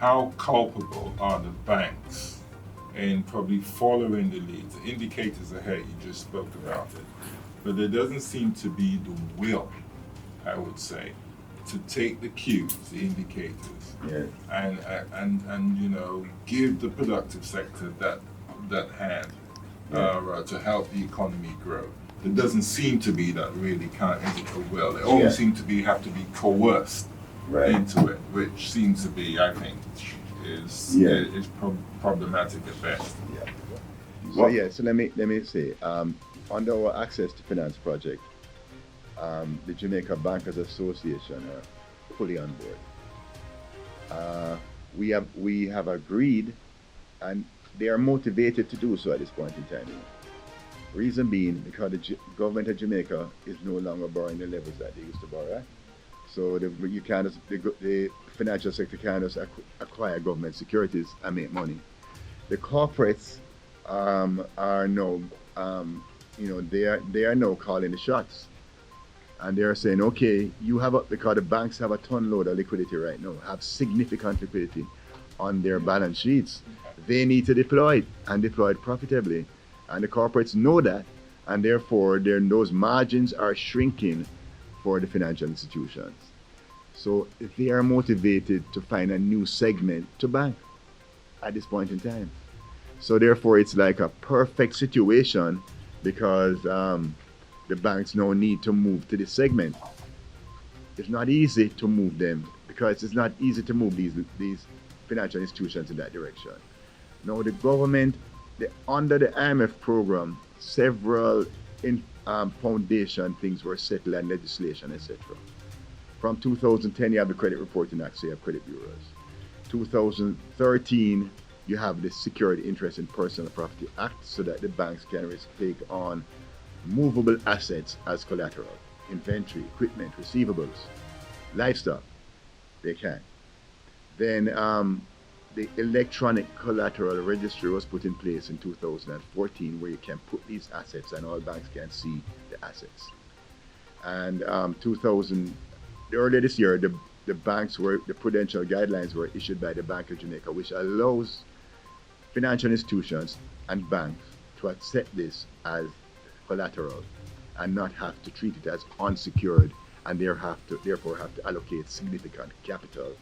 how culpable are the banks in probably following the lead? The indicators ahead, you just spoke about it. But there doesn't seem to be the will, I would say, to take the cues, the indicators, Yeah. and give the productive sector that hand to help the economy grow. There doesn't seem to be that really kind of a will. They always seem to have to be coerced into it, which seems to be, I think, is problematic at best. Yeah. So let me say, under our Access to Finance project, the Jamaica Bankers Association are fully on board. We have agreed, and they are motivated to do so at this point in time. Reason being, because the government of Jamaica is no longer borrowing the levels that they used to borrow. So the financial sector can't just acquire government securities and make money. The corporates are now, they are now calling the shots, and they are saying, okay, because the banks have a ton load of liquidity right now, have significant liquidity on their balance sheets. They need to deploy it and deploy it profitably. And the corporates know that, and therefore those margins are shrinking for the financial institutions. So they are motivated to find a new segment to bank at this point in time. So therefore it's like a perfect situation, because the banks now need to move to this segment. It's not easy to move them, because it's not easy to move these financial institutions in that direction. Now the government, under the IMF program, several foundation things were settled, and legislation, etc. From 2010, you have the Credit Reporting Act, so you have credit bureaus. 2013, you have the Security Interest in Personal Property Act, so that the banks can take on movable assets as collateral, inventory, equipment, receivables, livestock, they can. Then the electronic collateral registry was put in place in 2014, where you can put these assets and all banks can see the assets. And earlier this year, the prudential guidelines were issued by the Bank of Jamaica, which allows financial institutions and banks to accept this as collateral and not have to treat it as unsecured, and therefore have to allocate significant capital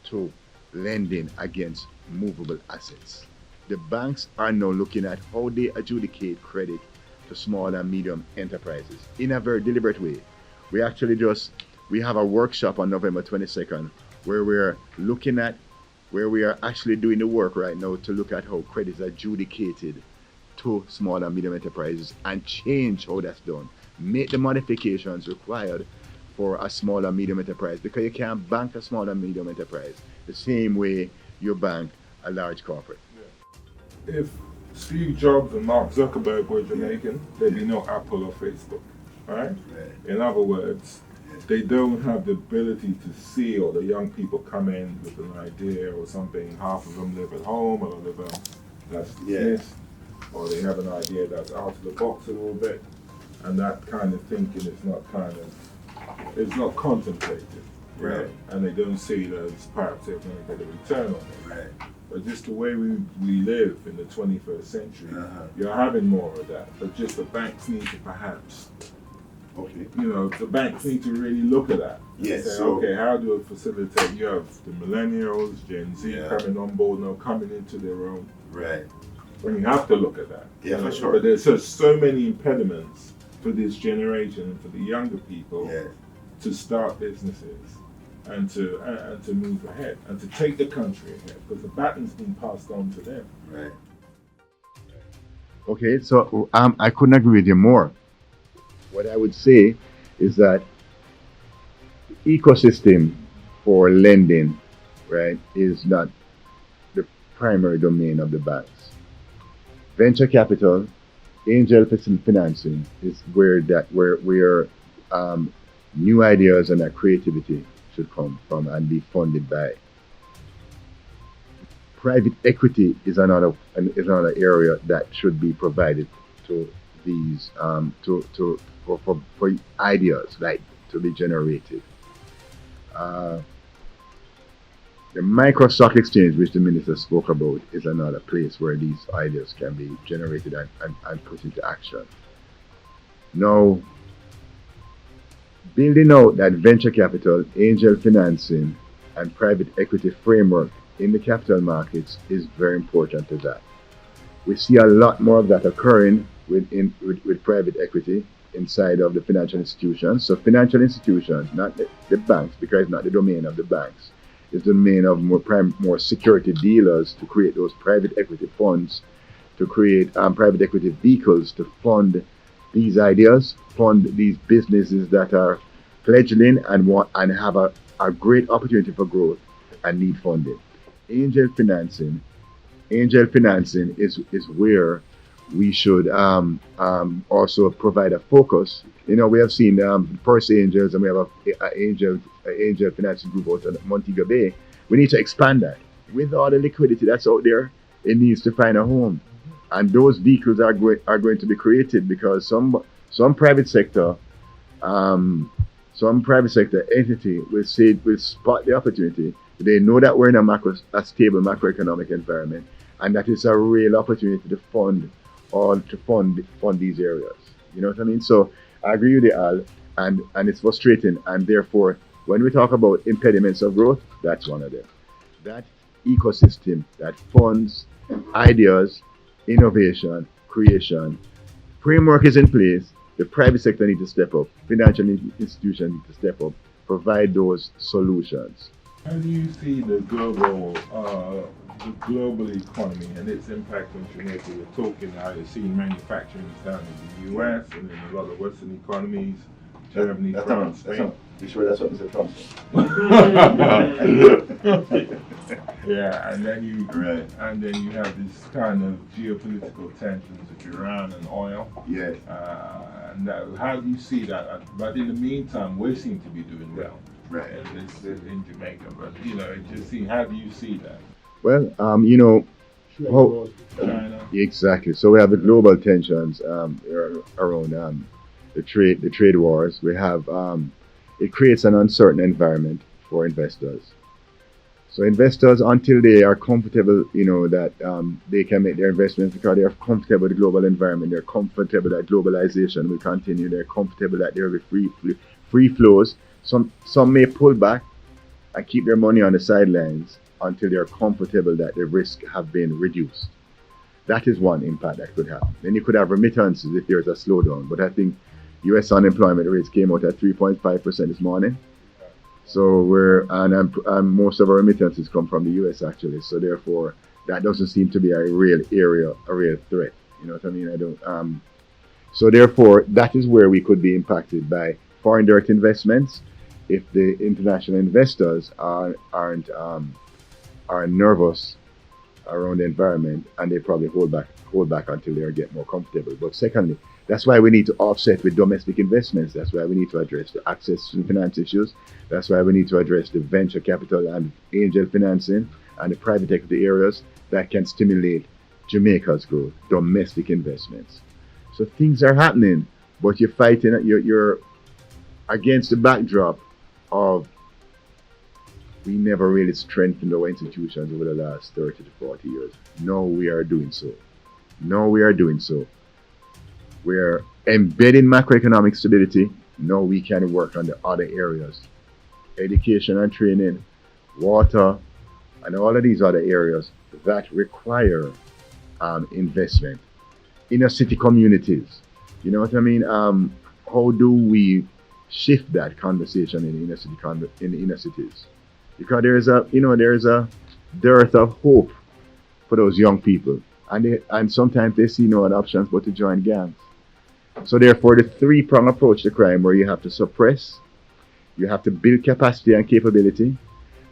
to lending against movable assets. The banks are now looking at how they adjudicate credit to small and medium enterprises in a very deliberate way. We have a workshop on November 22nd where we are actually doing the work right now to look at how credit is adjudicated to small and medium enterprises and change how that's done. Make the modifications required for a small and medium enterprise, because you can't bank a small and medium enterprise the same way you bank a large corporate. If Steve Jobs and Mark Zuckerberg were Jamaican, there'd be no Apple or Facebook, right? In other words, they don't have the ability to see, or the young people come in with an idea or something, half of them live at home, or live that's dismissed, or they have an idea that's out of the box a little bit, and that kind of thinking is not contemplated, right? And they don't see it as perhaps they're going to get a return on it. Right. But just the way we live in the 21st century, you're having more of that. But just the banks need to perhaps, the banks need to really look at that. Yes. Say, okay, how do I facilitate? You have the millennials, Gen Z coming on board now, coming into their own. Right. And you have to look at that. Yeah, for sure. But there's just so many impediments for this generation and for the younger people to start businesses and to move ahead and to take the country ahead, because the baton's been passed on to them. Right. Okay, so I couldn't agree with you more. What I would say is that the ecosystem for lending, right, is not the primary domain of the banks. Venture capital, angel financing is where new ideas and that creativity should come from and be funded by. Private equity is another area that should be provided to these for ideas like to be generated. The micro stock exchange, which the minister spoke about, is another place where these ideas can be generated and put into action. Now, building out that venture capital, angel financing, and private equity framework in the capital markets is very important to that. We see a lot more of that occurring with private equity inside of the financial institutions. So financial institutions, not the banks, because it's not the domain of the banks. It's the domain of more security dealers to create those private equity funds, to create private equity vehicles to fund these ideas, fund these businesses that are fledgling and have a great opportunity for growth and need funding. Angel financing is where we should also provide a focus. We have seen First Angels, and we have an angel financing group out in Montego Bay. We need to expand that. With all the liquidity that's out there, it needs to find a home, and those vehicles are going to be created because some private sector entity will spot the opportunity. They know that we're in a stable macroeconomic environment, and that is a real opportunity to fund these areas. You know what I mean? So I agree with you, Al, and it's frustrating. And therefore, when we talk about impediments of growth, that's one of them. That ecosystem that funds ideas, innovation, creation, framework is in place. The private sector needs to step up. Financial institutions need to step up, provide those solutions. How do you see the global economy and its impact on Jamaica? You're talking now, you're seeing manufacturing down in the US and in a lot of Western economies, Germany, France, Spain. You sure that's what Mr. Trump said? Yeah, and then you have this kind of geopolitical tensions with Iran and oil. Yes. How do you see that? But in the meantime, we seem to be doing well. Right. In Jamaica, but it just seems. How do you see that? Well, China. Exactly. So we have the global tensions around the trade wars. We have it creates an uncertain environment for investors. So investors, until they are comfortable, that they can make their investments because they are comfortable with the global environment, they're comfortable that globalization will continue, they're comfortable that there will be free flows. Some may pull back and keep their money on the sidelines until they are comfortable that the risk have been reduced. That is one impact that could happen. Then you could have remittances if there's a slowdown. But I think U.S. unemployment rates came out at 3.5% this morning. So most of our remittances come from the U.S. actually. So therefore, that doesn't seem to be a real threat. You know what I mean? So therefore, that is where we could be impacted by foreign direct investments. If the international investors are nervous around the environment, and they probably hold back until they get more comfortable. But secondly, that's why we need to offset with domestic investments. That's why we need to address the access to finance issues. That's why we need to address the venture capital and angel financing and the private equity areas that can stimulate Jamaica's growth, domestic investments. So things are happening, but you're fighting. You're against the backdrop of we never really strengthened our institutions over the last 30 to 40 years. No, we are doing so. We're embedding macroeconomic stability. Now we can work on the other areas. Education and training, water, and all of these other areas that require investment. Inner city communities. You know what I mean? How do we shift that conversation in the inner cities? Because there is a dearth of hope for those young people, and sometimes they see no other options but to join gangs. So therefore, the three-pronged approach to crime, where you have to suppress, you have to build capacity and capability,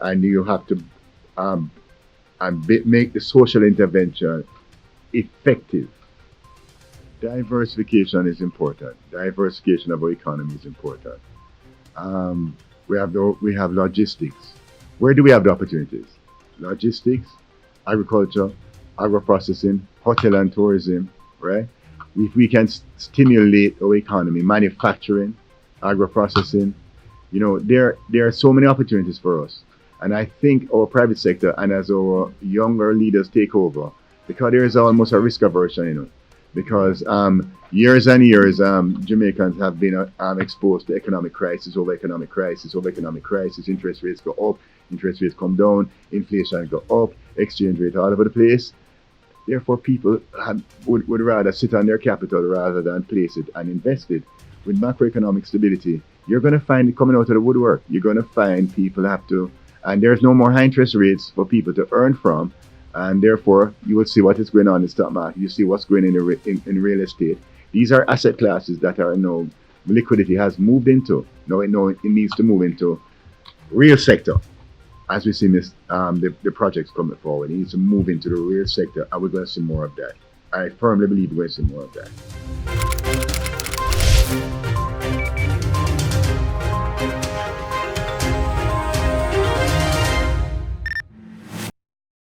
and you have to make the social intervention effective. Diversification is important. Diversification of our economy is important. We have logistics. Where do we have the opportunities? Logistics, agriculture, agro-processing, hotel and tourism, right? If we can stimulate our economy, manufacturing, agro-processing, there are so many opportunities for us. And I think our private sector and as our younger leaders take over, because there is almost a risk aversion, because years and years Jamaicans have been exposed to economic crisis over economic crisis over economic crisis. Interest rates go up, interest rates come down, inflation go up, exchange rate all over the place. Therefore, people would rather sit on their capital rather than place it and invest it. With macroeconomic stability, you're going to find it coming out of the woodwork. You're going to find people have to, and there's no more high interest rates for people to earn from, and therefore you will see what is going on in the stock market. You see what's going in real estate. These are asset classes that are now liquidity has moved into. Now it needs to move into real sector. As we see the projects coming forward, it needs to move into the real sector, and we're going to see more of that. I firmly believe we're going to see more of that.